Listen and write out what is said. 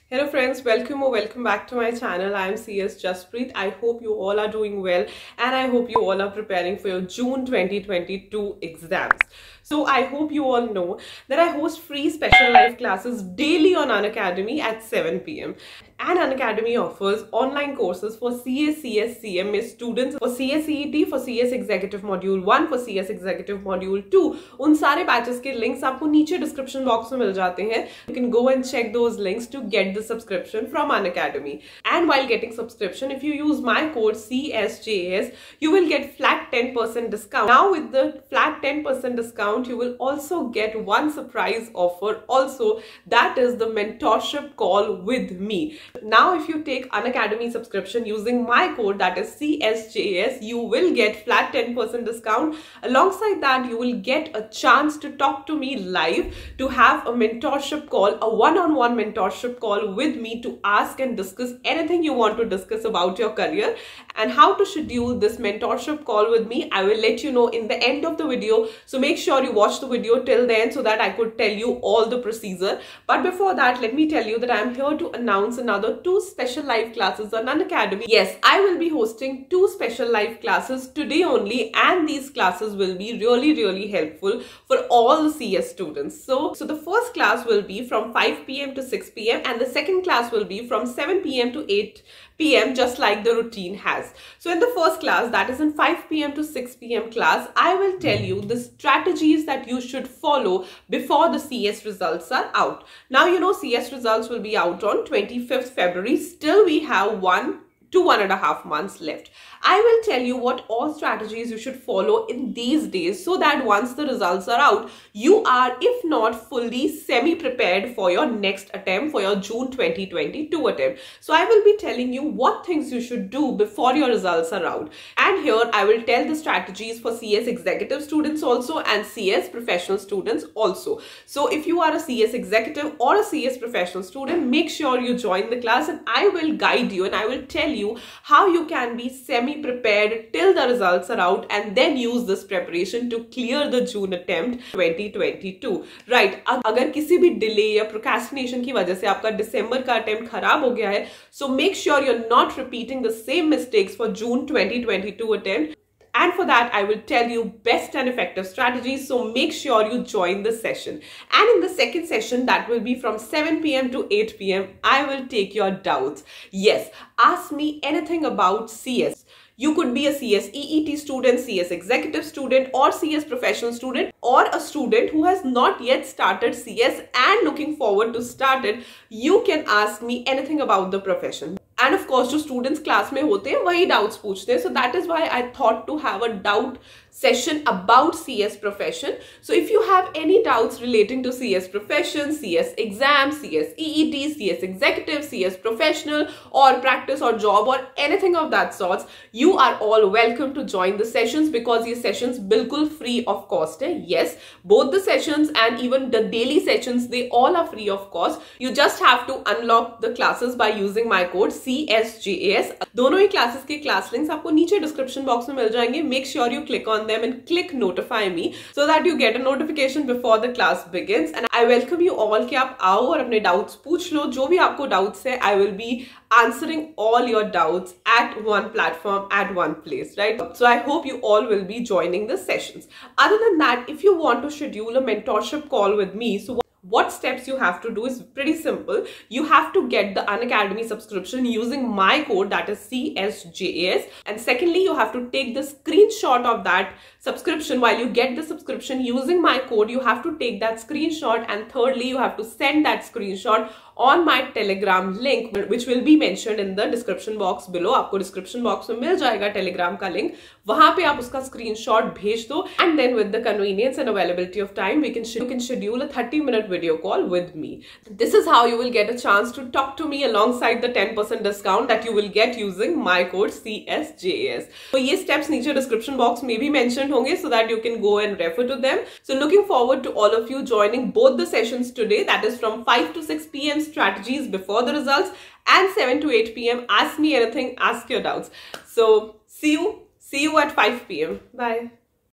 Hello friends, welcome or welcome back to my channel. I am CSJAS. I hope you all are doing well and I hope you all are preparing for your June 2022 exams. So I hope you all know that I host free special live classes daily on unacademy at 7 p.m. And unacademy offers online courses for CS, CMA students, for CS CET, for CS Executive Module 1, for CS Executive Module 2. उन सारे batches के links आपको नीचे description box में मिल जाते हैं. You can go and check those links to get the subscription from unacademy. And while getting subscription, if you use my code CSJAS, you will get flat 10% discount. Now with the flat 10% discount, you will also get one surprise offer also, that is the mentorship call with me. Now if you take unacademy subscription using my code, that is CSJAS, you will get flat 10% discount. Alongside that, you will get a chance to talk to me live, to have a mentorship call, a one-on-one mentorship call with me to ask and discuss anything you want to discuss about your career. And how to schedule this mentorship call with me, I will let you know in the end of the video. So make sure you watch the video till then so that I could tell you all the procedure. But before that, let me tell you that I am here to announce another 2 special live classes on unacademy. Yes, I will be hosting 2 special live classes today only, and these classes will be really helpful for all the CS students. So the first class will be from 5 p.m. to 6 p.m. and the second class will be from 7 p.m. to 8 p.m. just like the routine has. So in the first class, that is in 5 p.m. to 6 p.m. class, I will tell you the strategies that you should follow before the CS results are out. Now you know CS results will be out on 25th February. Still we have 1 to 1.5 months left. I will tell you what all strategies you should follow in these days so that once the results are out, you are, if not fully semi-prepared for your next attempt, for your June 2022 attempt. So I will be telling you what things you should do before your results are out. And here I will tell the strategies for CS executive students also and CS professional students also. So if you are a CS executive or a CS professional student, make sure you join the class and I will guide you and I will tell you how you can be semi-prepared till the results are out and then use this preparation to clear the June attempt 2022. Right, अगर किसी भी delay या procrastination की वजह से आपका December का attempt खराब हो गया है, so make sure you're not repeating the same mistakes for June 2022 attempt. And for that, I will tell you best and effective strategies. So make sure you join the session. And in the second session, that will be from 7 p.m. to 8 p.m. I will take your doubts. Yes, ask me anything about CS. You could be a CS EET student, CS executive student, or CS professional student, or a student who has not yet started CS and looking forward to start it. You can ask me anything about the profession. And of course, जो students class में होते हैं वही doubts पूछते हैं. So that is why I thought to have a doubt session about CS profession. So if you have any doubts relating to CS profession, CS exam, CS EET, CS executive, CS professional, or practice or job or anything of that sorts, you are all welcome to join the sessions because these sessions bilkul free of cost hai. Yes, both the sessions and even the daily sessions, they all are free of cost. You just have to unlock the classes by using my code CSJAS. दोनों ही classes के class links आपको नीचे description box में मिल जाएंगे. Make sure you click on them and click notify me so that you get a notification before the class begins. And I welcome you all कि आप आओ और अपने doubts पूछ लो. जो भी आपको doubts है, I will be answering all your doubts at one platform, at one place, right? So I hope you all will be joining the sessions. Other than that, if you want to schedule a mentorship call with me, so what steps you have to do is pretty simple. You have to get the unacademy subscription using my code, that is CSJAS. And secondly, you have to take the screenshot of that subscription. While you get the subscription using my code, you have to take that screenshot. And thirdly, you have to send that screenshot on my Telegram link, which will be mentioned in the description box below. आपको description box में मिल जाएगा Telegram का link. वहाँ पे आप उसका screenshot भेज दो. And then with the convenience and availability of time, you can schedule a 30-minute video call with me. This is how you will get a chance to talk to me alongside the 10% discount that you will get using my code CSJAS. So ये steps नीचे description box में भी mentioned होंगे so that you can go and refer to them. So looking forward to all of you joining both the sessions today. That is from 5 to 6 p.m. strategies before the results, and 7 to 8 p.m. ask me anything, ask your doubts. So see you at 5 p.m. Bye.